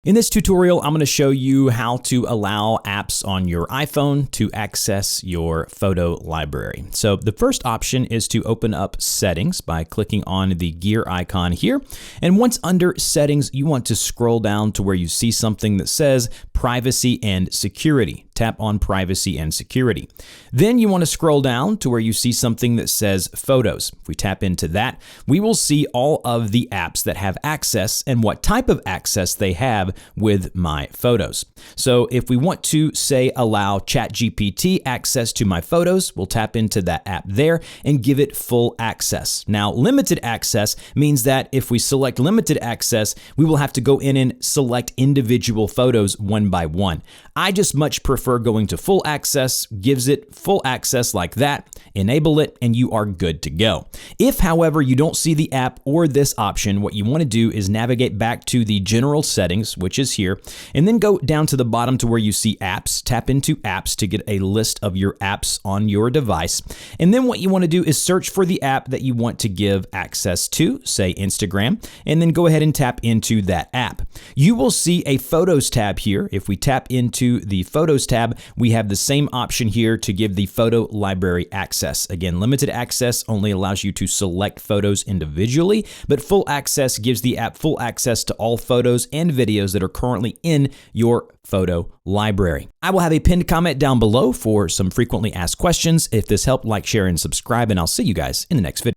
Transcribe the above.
In this tutorial, I'm going to show you how to allow apps on your iPhone to access your photo library. So the first option is to open up Settings by clicking on the gear icon here. And once under Settings, you want to scroll down to where you see something that says Privacy and Security. Tap on Privacy and Security. Then you want to scroll down to where you see something that says Photos. If we tap into that, we will see all of the apps that have access and what type of access they have with my photos. So if we want to say allow ChatGPT access to my photos, we'll tap into that app there and give it full access. Now, limited access means that if we select limited access, we will have to go in and select individual photos one by one. I just much prefer going to full access, gives it full access like that, enable it, and you are good to go. If, however, you don't see the app or this option, what you want to do is navigate back to the general settings, which is here, and then go down to the bottom to where you see apps, tap into apps to get a list of your apps on your device. And then what you want to do is search for the app that you want to give access to, say Instagram, and then go ahead and tap into that app. You will see a Photos tab here. If we tap into the Photos tab, we have the same option here to give the photo library access. Again, limited access only allows you to select photos individually, but full access gives the app full access to all photos and videos that are currently in your photo library. I will have a pinned comment down below for some frequently asked questions. If this helped, like, share, and subscribe, and I'll see you guys in the next video.